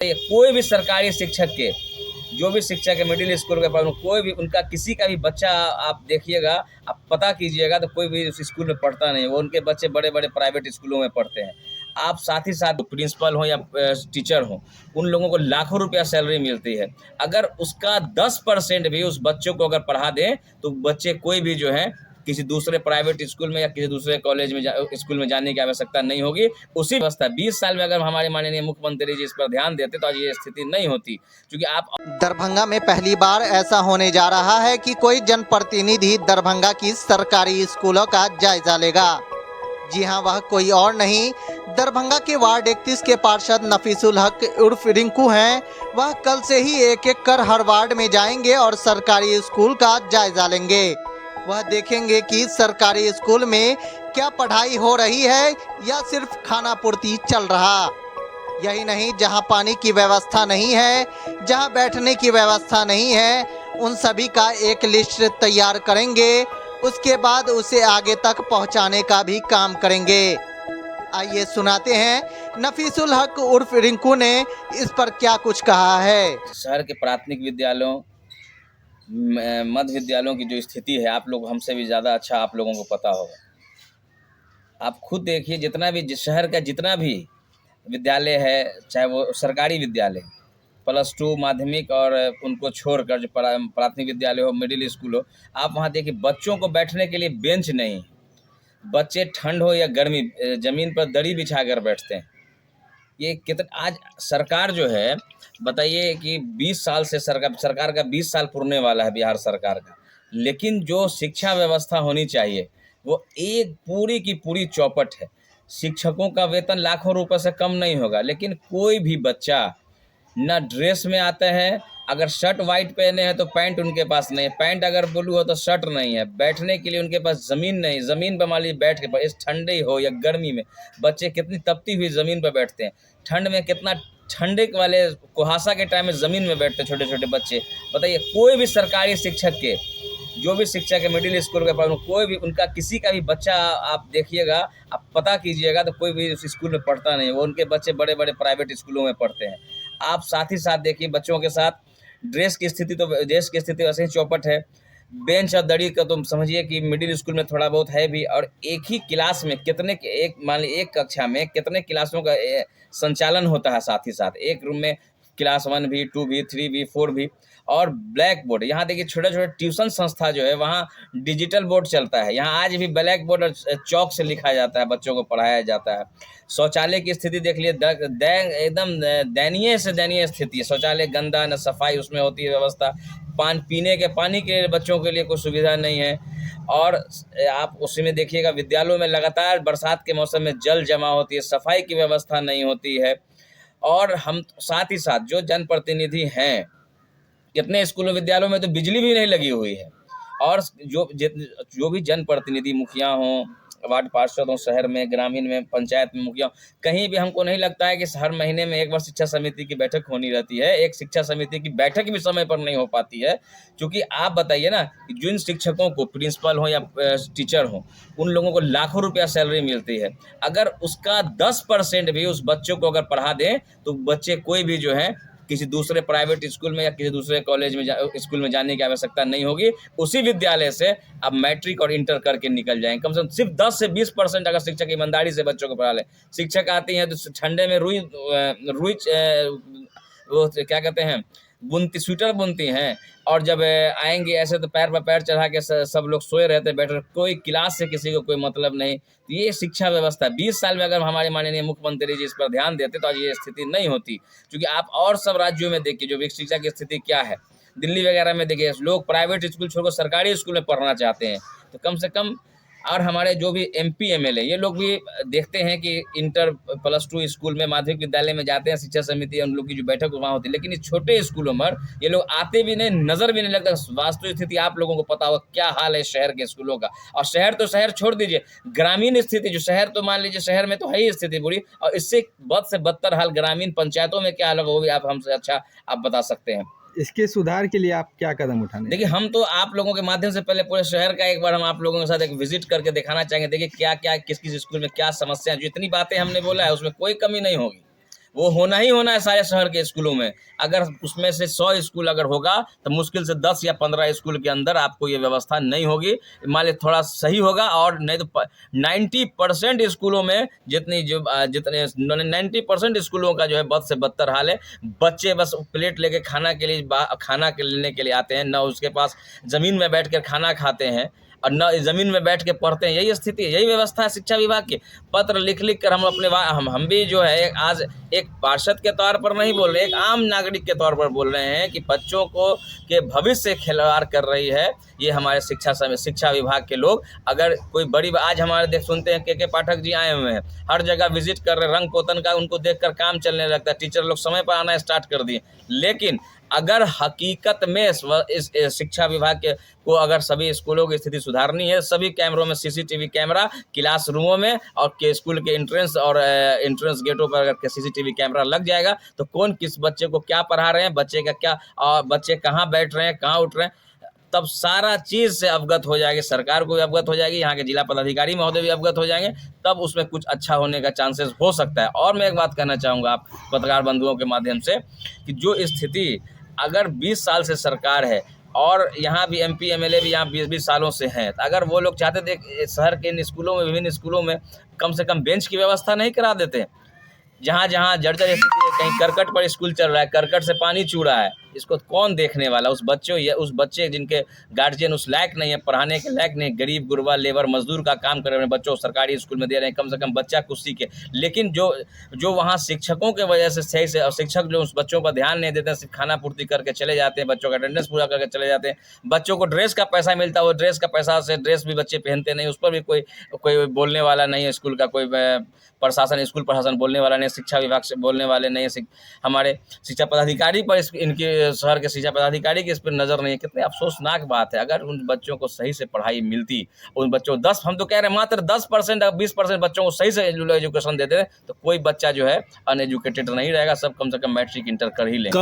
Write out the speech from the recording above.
कोई भी सरकारी शिक्षक के, जो भी शिक्षक है मिडिल स्कूल के पास, कोई भी उनका किसी का भी बच्चा आप देखिएगा, आप पता कीजिएगा तो कोई भी उस स्कूल में पढ़ता नहीं है। वो उनके बच्चे बड़े बड़े प्राइवेट स्कूलों में पढ़ते हैं। आप साथ ही साथ प्रिंसिपल हो या टीचर हो, उन लोगों को लाखों रुपया सैलरी मिलती है। अगर उसका 10% भी उस बच्चों को अगर पढ़ा दें तो बच्चे कोई भी जो है किसी दूसरे प्राइवेट स्कूल में या किसी दूसरे कॉलेज में स्कूल में जाने की आवश्यकता नहीं होगी। उसी व्यवस्था 20 साल में अगर हमारे माननीय मुख्यमंत्री जी इस पर ध्यान देते तो आज ये स्थिति नहीं होती। क्योंकि आप दरभंगा में पहली बार ऐसा होने जा रहा है कि कोई जनप्रतिनिधि दरभंगा की सरकारी स्कूलों का जायजा लेगा। जी हां, वह कोई और नहीं, दरभंगा के वार्ड 31 के पार्षद नफीसुल हक उर्फ रिंकू हैं। वह कल से ही एक एक कर हर वार्ड में जाएंगे और सरकारी स्कूल का जायजा लेंगे। वह देखेंगे कि सरकारी स्कूल में क्या पढ़ाई हो रही है या सिर्फ खाना पूर्ति चल रहा। यही नहीं, जहां पानी की व्यवस्था नहीं है, जहां बैठने की व्यवस्था नहीं है, उन सभी का एक लिस्ट तैयार करेंगे। उसके बाद उसे आगे तक पहुंचाने का भी काम करेंगे। आइए सुनाते हैं नफीसुल हक उर्फ रिंकू ने इस पर क्या कुछ कहा है। शहर के प्राथमिक विद्यालयों, मध्य विद्यालयों की जो स्थिति है, आप लोग हमसे भी ज़्यादा अच्छा आप लोगों को पता होगा। आप खुद देखिए, जितना भी शहर का जितना भी विद्यालय है, चाहे वो सरकारी विद्यालय +2 माध्यमिक और उनको छोड़कर जो प्राथमिक विद्यालय हो, मिडिल स्कूल हो, आप वहाँ देखिए बच्चों को बैठने के लिए बेंच नहीं। बच्चे ठंड हो या गर्मी ज़मीन पर दरी बिछा कर बैठते हैं। ये कितना आज सरकार जो है, बताइए कि 20 साल से सरकार का 20 साल पुरने वाला है बिहार सरकार का, लेकिन जो शिक्षा व्यवस्था होनी चाहिए वो एक पूरी की पूरी चौपट है। शिक्षकों का वेतन लाखों रुपए से कम नहीं होगा, लेकिन कोई भी बच्चा ना ड्रेस में आता है। अगर शर्ट वाइट पहने हैं तो पैंट उनके पास नहीं है, पैंट अगर ब्लू हो तो शर्ट नहीं है। बैठने के लिए उनके पास ज़मीन नहीं, ज़मीन पर मान लीजिए बैठ के, इस ठंडे हो या गर्मी में बच्चे कितनी तपती हुई ज़मीन पर बैठते हैं। ठंड में कितना ठंडे वाले कुहासा के टाइम में ज़मीन में बैठते हैं छोटे छोटे बच्चे। बताइए, कोई भी सरकारी शिक्षक के, जो भी शिक्षक है मिडिल स्कूल के पास, कोई भी उनका किसी का भी बच्चा आप देखिएगा, आप पता कीजिएगा तो कोई भी उस स्कूल में पढ़ता नहीं है। वो उनके बच्चे बड़े बड़े प्राइवेट स्कूलों में पढ़ते हैं। आप साथ ही साथ देखिए बच्चों के साथ ड्रेस की स्थिति वैसे ही चौपट है। बेंच और दड़ी का तो समझिए कि मिडिल स्कूल में थोड़ा बहुत है भी, और एक ही क्लास में कितने, एक मान लीजिए एक कक्षा में कितने क्लासों का संचालन होता है। साथ ही साथ एक रूम में क्लास 1 भी, 2 भी, 3 भी, 4 भी, और ब्लैक बोर्ड। यहाँ देखिए छोटे छोटे ट्यूशन संस्था जो है वहाँ डिजिटल बोर्ड चलता है। यहाँ आज भी ब्लैक बोर्ड और चौक से लिखा जाता है, बच्चों को पढ़ाया जाता है। शौचालय की स्थिति देख लिए, एकदम दयनीय से दयनीय स्थिति है। शौचालय गंदा, न सफाई उसमें होती है व्यवस्था, पीने के पानी के बच्चों के लिए कोई सुविधा नहीं है। और आप उसी में देखिएगा विद्यालयों में लगातार बरसात के मौसम में जल जमा होती है, सफाई की व्यवस्था नहीं होती है। और हम साथ ही साथ जो जनप्रतिनिधि हैं, कितने स्कूलों विद्यालयों में तो बिजली भी नहीं लगी हुई है। और जो भी जनप्रतिनिधि, मुखिया हों, वार्ड पार्षद हों, शहर में, ग्रामीण में, पंचायत में मुखिया, कहीं भी हमको नहीं लगता है कि हर महीने में एक बार शिक्षा समिति की बैठक होनी रहती है। एक शिक्षा समिति की बैठक भी समय पर नहीं हो पाती है। क्योंकि आप बताइए ना कि जिन शिक्षकों को, प्रिंसिपल हो या टीचर हो, उन लोगों को लाखों रुपया सैलरी मिलती है। अगर उसका 10% भी उस बच्चों को अगर पढ़ा दें तो बच्चे कोई भी जो है किसी दूसरे प्राइवेट स्कूल में या किसी दूसरे कॉलेज में स्कूल में जाने की आवश्यकता नहीं होगी। उसी विद्यालय से आप मैट्रिक और इंटर करके निकल जाएंगे। कम से कम सिर्फ 10 से 20% अगर शिक्षक ईमानदारी से बच्चों को पढ़ा ले। शिक्षक आती हैं तो ठंडे में रुई वो क्या कहते हैं, स्वेटर बुनती हैं, और जब आएंगे ऐसे तो पैर पर पैर चढ़ा के सब लोग सोए रहते, बैठे, कोई क्लास से किसी को कोई मतलब नहीं। तो ये शिक्षा व्यवस्था 20 साल में अगर हमारे माननीय मुख्यमंत्री जी इस पर ध्यान देते तो आज ये स्थिति नहीं होती। क्योंकि आप और सब राज्यों में देखिए जो शिक्षा की स्थिति क्या है। दिल्ली वगैरह में देखिए लोग प्राइवेट स्कूल छोड़कर सरकारी स्कूल में पढ़ना चाहते हैं। तो कम से कम, और हमारे जो भी MP MLA ये लोग भी देखते हैं कि इंटर +2 स्कूल में, माध्यमिक विद्यालय में जाते हैं, शिक्षा समिति उन लोग की जो बैठक वहाँ होती है। लेकिन इस छोटे स्कूलों में ये लोग आते भी नहीं, नज़र भी नहीं लगता। वास्तविक स्थिति आप लोगों को पता होगा क्या हाल है शहर के स्कूलों का। और शहर तो शहर छोड़ दीजिए, ग्रामीण स्थिति, जो शहर तो मान लीजिए शहर में तो है ही स्थिति बुरी, और इससे बद से बदतर हाल ग्रामीण पंचायतों में क्या हाल होगा वो भी आप हमसे अच्छा आप बता सकते हैं। इसके सुधार के लिए आप क्या कदम उठाने? देखिए, हम तो आप लोगों के माध्यम से पहले पूरे शहर का एक बार हम आप लोगों के साथ एक विजिट करके दिखाना चाहेंगे। देखिए क्या क्या किस किस स्कूल में क्या समस्या है। जो इतनी बातें हमने बोला है उसमें कोई कमी नहीं होगी। वो होना ही होना है सारे शहर के स्कूलों में। अगर उसमें से 100 स्कूल अगर होगा तो मुश्किल से 10 या 15 स्कूल के अंदर आपको ये व्यवस्था नहीं होगी। मान लीजिए थोड़ा सही होगा, और नहीं तो 90% स्कूलों में जितने 90% स्कूलों का जो है बद से बदतर हाल है। बच्चे बस प्लेट लेके खाना लेने के लिए आते हैं, ना उसके पास ज़मीन में बैठ कर खाना खाते हैं और न ज़मीन में बैठ के पढ़ते हैं। यही स्थिति है, यही व्यवस्था है शिक्षा विभाग की। पत्र लिख कर हम अपने हम भी जो है आज एक पार्षद के तौर पर नहीं बोल रहे, एक आम नागरिक के तौर पर बोल रहे हैं कि बच्चों को के भविष्य से खिलवाड़ कर रही है ये हमारे शिक्षा विभाग के लोग। अगर कोई बड़ी आज हमारे सुनते हैं के पाठक जी आए हुए हैं, हर जगह विजिट कर रहे, रंग पोतन का उनको देखकर काम चलने लगता है। टीचर लोग समय पर आना स्टार्ट कर दिए। लेकिन अगर हकीकत में इस शिक्षा विभाग के को अगर सभी स्कूलों की स्थिति सुधारनी है, सभी कैमरों में CCTV कैमरा, क्लासरूमों में और के स्कूल के एंट्रेंस गेटों पर अगर CCTV कैमरा लग जाएगा तो कौन किस बच्चे को क्या पढ़ा रहे हैं, बच्चे का क्या, बच्चे कहाँ बैठ रहे हैं, कहाँ उठ रहे हैं, तब सारा चीज़ से अवगत हो जाएगी। सरकार को भी अवगत हो जाएगी, यहाँ के जिला पदाधिकारी महोदय भी अवगत हो जाएंगे, तब उसमें कुछ अच्छा होने का चांसेस हो सकता है। और मैं एक बात कहना चाहूँगा आप पत्रकार बंधुओं के माध्यम से कि जो स्थिति अगर 20 साल से सरकार है और यहाँ भी MP MLA भी यहाँ 20 सालों से हैं, तो अगर वो लोग चाहते थे शहर के इन स्कूलों में, विभिन्न स्कूलों में कम से कम बेंच की व्यवस्था नहीं करा देते। जहाँ जर्जर स्थिति है, कहीं करकट पर स्कूल चल रहा है, करकट से पानी चू रहा है, इसको कौन देखने वाला? उस बच्चे जिनके गार्जियन उस लायक नहीं है, पढ़ाने के लायक नहीं, गरीब गुरबा लेबर मजदूर का काम कर रहे हैं, बच्चों सरकारी स्कूल में दे रहे हैं, कम से कम बच्चा कुछ सीखे। लेकिन जो वहाँ शिक्षकों के वजह से सही से शिक्षक जो उस बच्चों पर ध्यान नहीं देते हैं, सिर्फ खाना पूर्ति करके चले जाते हैं, बच्चों का अटेंडेंस पूरा करके चले जाते हैं। बच्चों को ड्रेस का पैसा मिलता है, वो ड्रेस का पैसा से ड्रेस भी बच्चे पहनते नहीं, उस पर भी कोई बोलने वाला नहीं है। स्कूल का कोई स्कूल प्रशासन बोलने वाला नहीं, शिक्षा विभाग से बोलने वाले नहीं है, हमारे शिक्षा पदाधिकारी पर इनके शहर के शिक्षा पदाधिकारी की इस पर नज़र नहीं है। कितने अफसोसनाक बात है। अगर उन बच्चों को सही से पढ़ाई मिलती, उन बच्चों हम तो कह रहे हैं मात्र 10% 20% बच्चों को सही से एजुकेशन देते हैं तो कोई बच्चा जो है अनएजुकेटेड नहीं रहेगा, सब कम से कम मैट्रिक इंटर कर ही लेंगे।